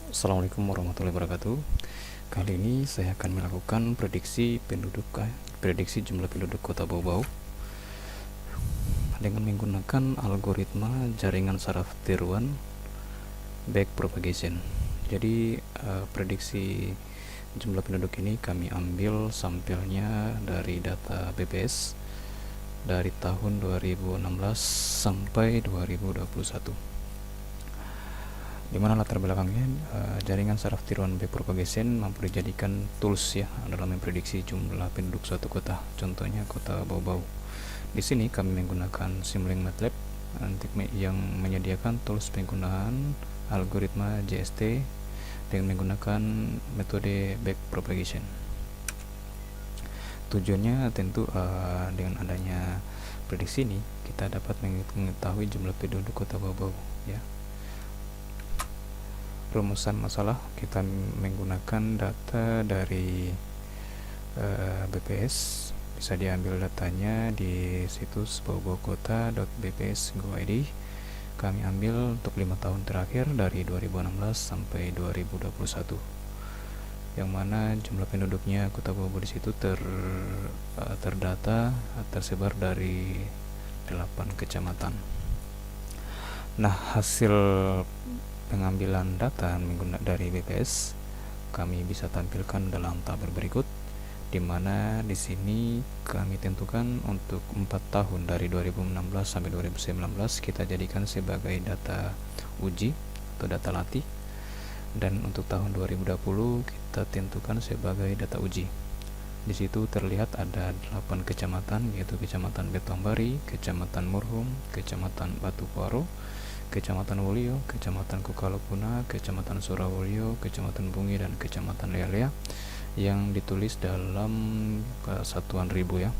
Assalamualaikum warahmatullahi wabarakatuh. Kali ini saya akan melakukan prediksi jumlah penduduk Kota Bau-Bau dengan menggunakan algoritma jaringan saraf tiruan backpropagation. Jadi prediksi jumlah penduduk ini kami ambil sampelnya dari data BPS dari tahun 2016 sampai 2021. Di mana latar belakangnya jaringan saraf tiruan backpropagation mampu dijadikan tools ya dalam memprediksi jumlah penduduk suatu kota, contohnya kota Bau-Bau. Di sini kami menggunakan Simulink MATLAB yang menyediakan tools penggunaan algoritma JST dengan menggunakan metode backpropagation. Tujuannya tentu dengan adanya prediksi ini kita dapat mengetahui jumlah penduduk kota Bau-Bau ya. Rumusan masalah kita menggunakan data dari BPS. Bisa diambil datanya di situs baubaukota.bps.go.id. Kami ambil untuk 5 tahun terakhir dari 2016 sampai 2021, yang mana jumlah penduduknya Kota Bau-Bau di situ terdata tersebar dari 8 kecamatan. Nah, hasil pengambilan data dari BPS kami bisa tampilkan dalam tabel berikut, di mana di sini kami tentukan untuk 4 tahun dari 2016 sampai 2019 kita jadikan sebagai data uji atau data latih, dan untuk tahun 2020 kita tentukan sebagai data uji. Di situ terlihat ada 8 kecamatan, yaitu Kecamatan Betongbari, Kecamatan Murhum, Kecamatan Batu Paro, Kecamatan Wolio, Kecamatan Kukalukuna, Kecamatan Surawolio, Kecamatan Bungi, dan Kecamatan Lelea yang ditulis dalam satuan ribu ya.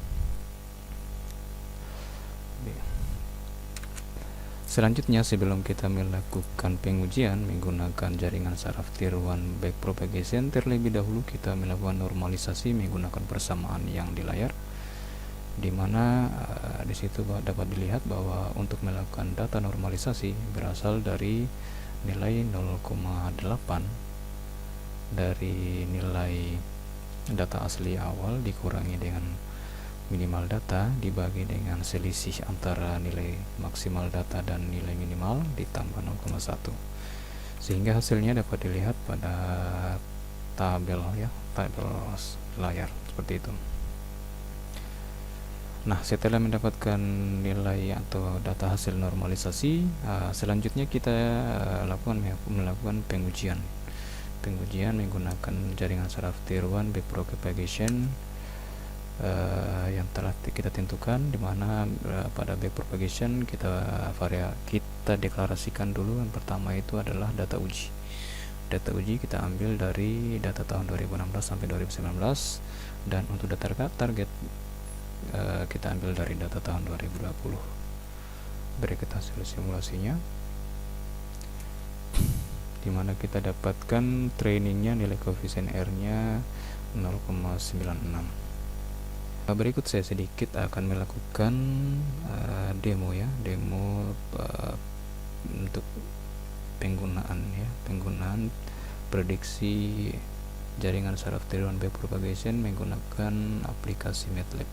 Selanjutnya, sebelum kita melakukan pengujian menggunakan jaringan saraf tiruan backpropagation, terlebih dahulu kita melakukan normalisasi menggunakan persamaan yang di layar, di mana di situ dapat dilihat bahwa untuk melakukan data normalisasi berasal dari nilai 0,8 dari nilai data asli awal dikurangi dengan minimal data dibagi dengan selisih antara nilai maksimal data dan nilai minimal ditambah 0,1, sehingga hasilnya dapat dilihat pada tabel layar seperti itu. Nah, setelah mendapatkan nilai atau data hasil normalisasi, selanjutnya kita melakukan pengujian menggunakan jaringan saraf tiruan backpropagation yang telah kita tentukan, di mana pada backpropagation kita deklarasikan dulu. Yang pertama itu adalah data uji. Data uji kita ambil dari data tahun 2016 sampai 2019, dan untuk data target kita ambil dari data tahun 2020. Berikut hasil simulasinya, di mana kita dapatkan trainingnya nilai koefisien R-nya 0,96. Berikut saya sedikit akan melakukan demo untuk penggunaan prediksi jaringan saraf tiruan backpropagation menggunakan aplikasi MATLAB.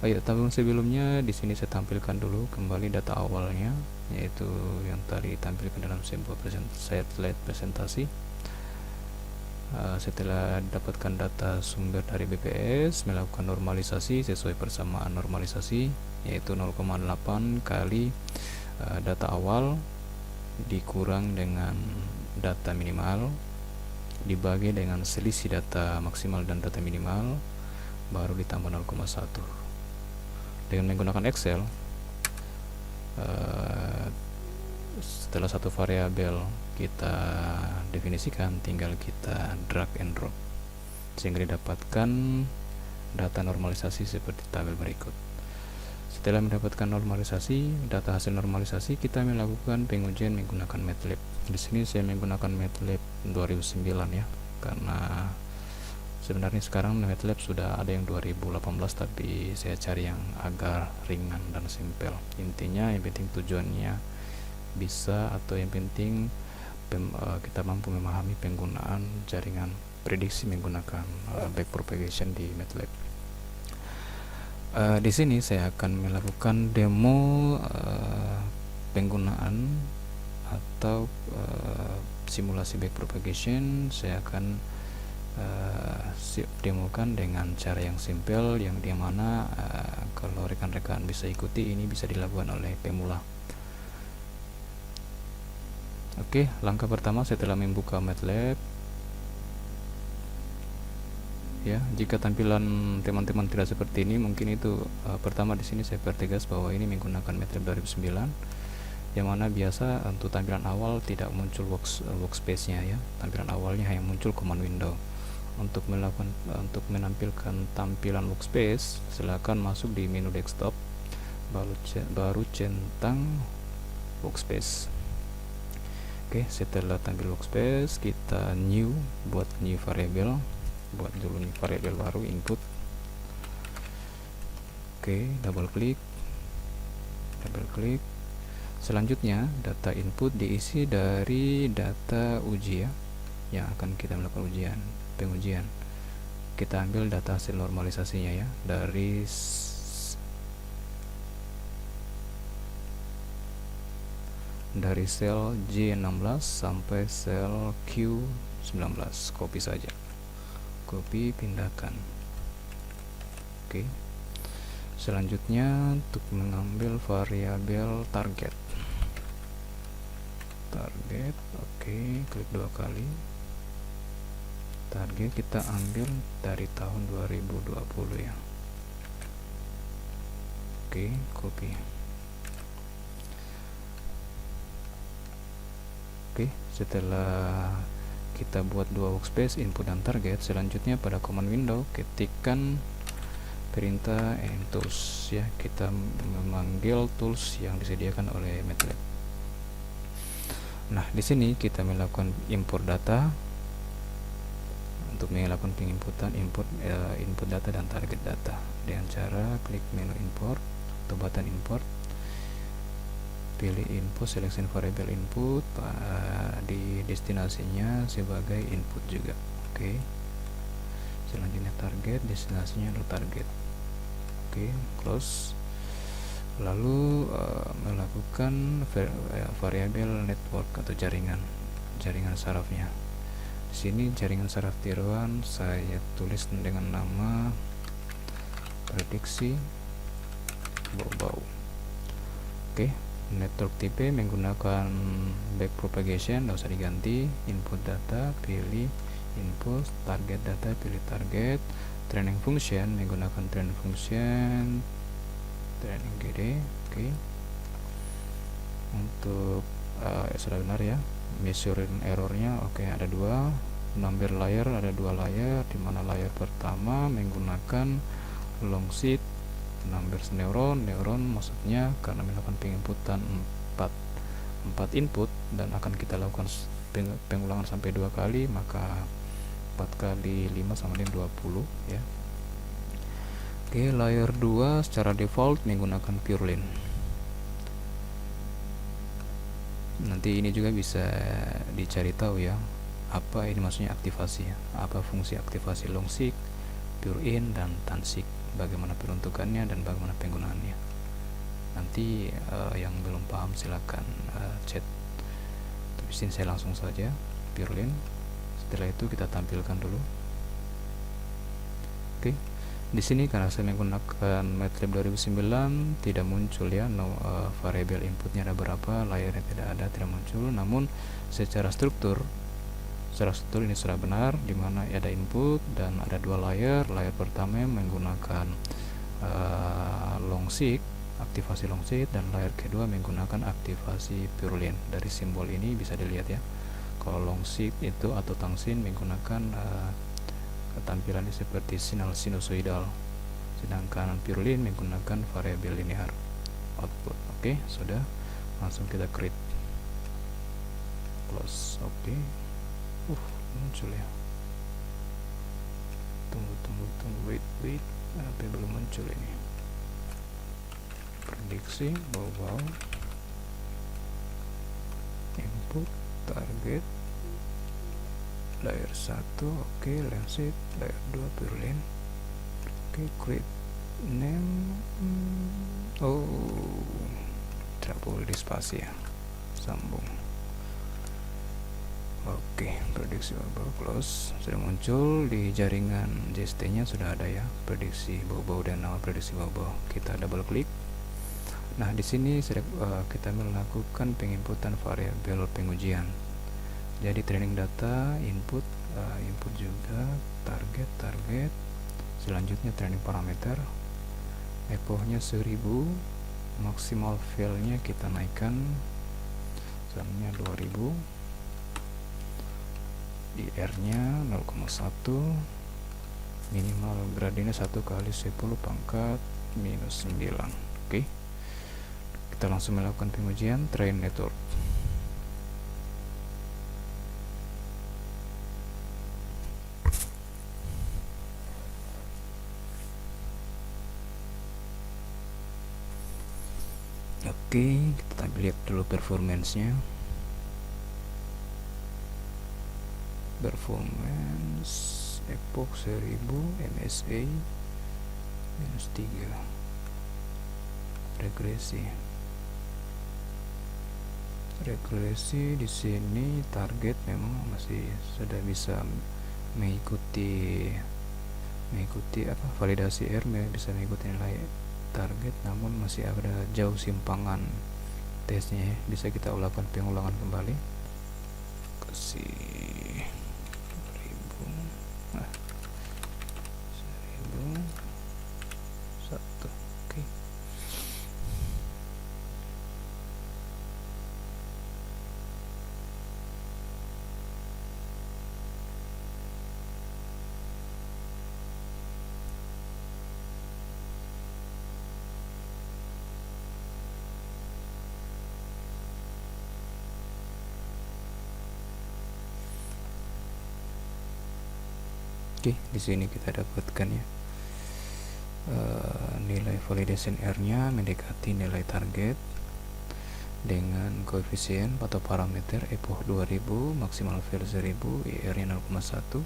Tabel sebelumnya di sini saya tampilkan dulu kembali data awalnya, yaitu yang tadi ditampilkan dalam sebuah slide presentasi. Setelah dapatkan data sumber dari BPS, melakukan normalisasi sesuai persamaan normalisasi, yaitu 0,8 kali data awal dikurang dengan data minimal dibagi dengan selisih data maksimal dan data minimal, baru ditambah 0,1. Dengan menggunakan Excel, setelah satu variabel kita definisikan, tinggal kita drag and drop sehingga didapatkan data normalisasi seperti tabel berikut. Setelah mendapatkan data hasil normalisasi, kita melakukan pengujian menggunakan MATLAB. Di sini saya menggunakan MATLAB 2009 ya, karena sebenarnya sekarang MATLAB sudah ada yang 2018, tapi saya cari yang agak ringan dan simpel. Intinya yang penting tujuannya bisa, atau yang penting kita mampu memahami penggunaan jaringan prediksi menggunakan backpropagation di MATLAB. Di sini saya akan melakukan demo penggunaan atau simulasi backpropagation. Saya akan demokan dengan cara yang simple, yang dimana kalau rekan-rekan bisa ikuti, ini bisa dilakukan oleh pemula. Oke, langkah pertama setelah membuka MATLAB, ya, jika tampilan teman-teman tidak seperti ini, mungkin itu pertama di sini saya pertegas bahwa ini menggunakan MATLAB 2009, yang mana biasa untuk tampilan awal tidak muncul workspace-nya, ya. Tampilan awalnya hanya muncul command window. Untuk menampilkan tampilan workspace, silakan masuk di menu desktop, baru centang workspace. Oke, setelah tampil workspace, kita buat new variable, buat dulu new variable baru, input. Oke, double klik. Selanjutnya data input diisi dari data uji, ya, yang akan kita melakukan pengujian. Kita ambil data hasil normalisasinya, ya, dari sel J16 sampai sel Q19. Copy saja, pindahkan. Oke, selanjutnya untuk mengambil variabel target. Oke, klik 2 kali. Target kita ambil dari tahun 2020, ya. Oke, copy. Oke, setelah kita buat dua workspace, input dan target, selanjutnya pada command window ketikkan perintah tools, ya. Kita memanggil tools yang disediakan oleh MATLAB. Nah, di sini kita melakukan import data. Untuk melakukan penginputan, input data dan target data dengan cara klik menu import atau button import, pilih input, selection variable input, di destinasinya sebagai input juga. Oke, selanjutnya target, destinasinya adalah target. Oke, close. Lalu melakukan variabel network atau jaringan sarafnya. Di sini jaringan saraf tiruan saya tulis dengan nama prediksi bau-bau. Oke, network tipe menggunakan backpropagation, tidak usah diganti. Input data, pilih input, target data, pilih target. Training function menggunakan training function, training GD. Oke, untuk sudah benar, ya. Measuring errornya oke, ada 2 number layer, ada 2 layer, dimana layer pertama menggunakan long seed numbers neuron maksudnya karena melakukan penginputan 4 input dan akan kita lakukan pengulangan sampai 2 kali, maka 4 kali 5 sama dengan 20, ya. Oke, layer 2 secara default menggunakan purelin. Nanti ini juga bisa dicari tahu, ya, apa ini maksudnya aktivasi, ya. Apa fungsi aktivasi long seek, pure in, dan tansik, bagaimana peruntukannya dan bagaimana penggunaannya. Nanti yang belum paham silakan chat. Tapi sini saya langsung saja purelin. Setelah itu kita tampilkan dulu. Oke, di sini karena saya menggunakan MATLAB 2009 tidak muncul, ya, variabel inputnya ada berapa, layarnya tidak muncul. Namun secara struktur ini sudah benar, dimana ada input dan ada 2 layer. Layer pertama menggunakan long seek, aktivasi long seek, dan layer kedua menggunakan aktivasi purelin. Dari simbol ini bisa dilihat, ya, kalau long seek itu atau tangsin menggunakan tampilannya seperti sinusoidal, sedangkan purelin menggunakan variabel linear output. Oke, sudah, langsung kita create, close. Oke, muncul, ya. Tunggu, wait, apa belum muncul ini? Prediksi bau-bau, input, target, layer 1 oke, landset, layer 2 purlin, oke, create name. Oh, tidak boleh di spasi ya, sambung. Oke, prediksi bau close sudah muncul di jaringan JST nya, sudah ada ya prediksi bau dan nama prediksi bau. Kita double klik. Nah, di sini kita melakukan penginputan variabel pengujian. Jadi training data input, input juga target. Selanjutnya training parameter, epochnya 1000, maksimal fill-nya kita naikkan, misalnya 2000, IR-nya 0,1, minimal gradiennya 1 kali 10 pangkat minus 9. Oke, kita langsung melakukan pengujian train network. Oke, kita lihat dulu performance-nya. Performance epoch 1000, MSA minus 3, regresi di sini target memang masih sudah bisa mengikuti validasi R, bisa mengikuti nilai target, namun masih ada jauh simpangan tesnya ya. Bisa kita lakukan pengulangan kembali, kasih 1001. Oke. Oke, di sini kita dapatkan ya nilai validation R-nya mendekati nilai target dengan koefisien atau parameter epoch 2000, maksimal fill 1000, IR-nya 0,1,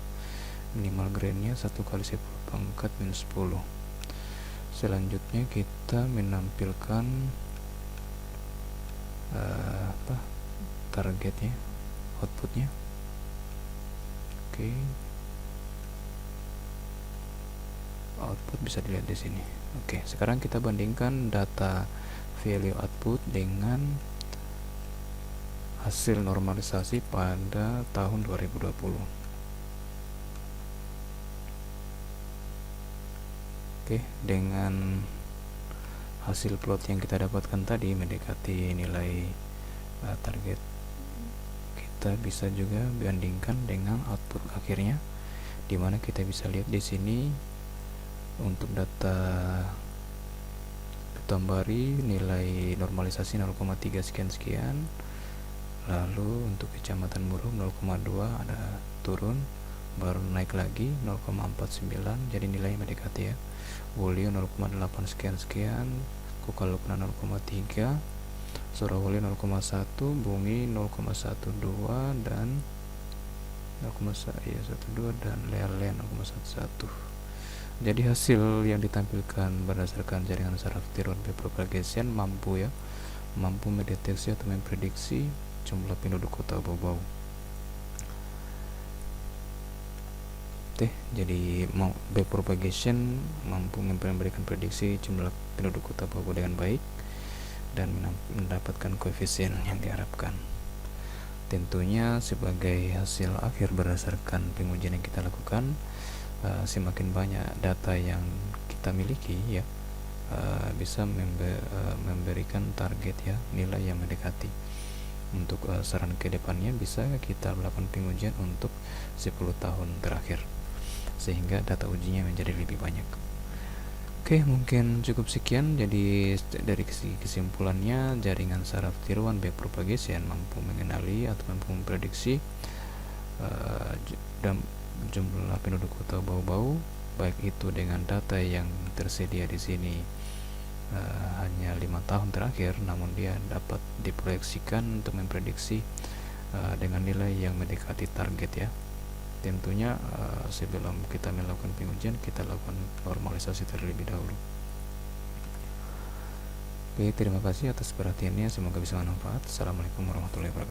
minimal grain-nya 1 kali 10 pangkat minus 10. Selanjutnya kita menampilkan targetnya, outputnya. Oke. Output bisa dilihat di sini. Oke, sekarang kita bandingkan data value output dengan hasil normalisasi pada tahun 2020. Oke, dengan hasil plot yang kita dapatkan tadi mendekati nilai target, kita bisa juga bandingkan dengan output akhirnya, dimana kita bisa lihat di sini untuk data Tambari nilai normalisasi 0,3 sekian, lalu untuk Kecamatan Murung 0,2 ada turun, baru naik lagi 0,49, jadi nilai mendekati ya. Wolio 0,8 sekian, Kukalukna 0,3, Surawali 0,1, Bumi 0,12 dan 0,12 dan Lealen 0,11. Jadi hasil yang ditampilkan berdasarkan jaringan saraf tiroid propagation mampu mendeteksi atau memprediksi jumlah penduduk kota Bau-Bau. Jadi propagation mampu memberikan prediksi jumlah penduduk kota Bau-Bau dengan baik dan mendapatkan koefisien yang diharapkan. Tentunya sebagai hasil akhir berdasarkan pengujian yang kita lakukan, semakin banyak data yang kita miliki ya, bisa memberikan target ya, nilai yang mendekati. Untuk saran ke depannya bisa kita melakukan pengujian untuk 10 tahun terakhir sehingga data ujinya menjadi lebih banyak. Oke, mungkin cukup sekian. Jadi dari kesimpulannya, jaringan saraf tiruan backpropagation mampu mengenali atau mampu memprediksi dan jumlah penduduk kota Bau-Bau, baik itu dengan data yang tersedia di sini hanya 5 tahun terakhir, namun dia dapat diproyeksikan untuk memprediksi dengan nilai yang mendekati target ya. Tentunya sebelum kita melakukan pengujian, kita lakukan normalisasi terlebih dahulu. Oke, terima kasih atas perhatiannya, semoga bisa bermanfaat. Assalamualaikum warahmatullahi wabarakatuh.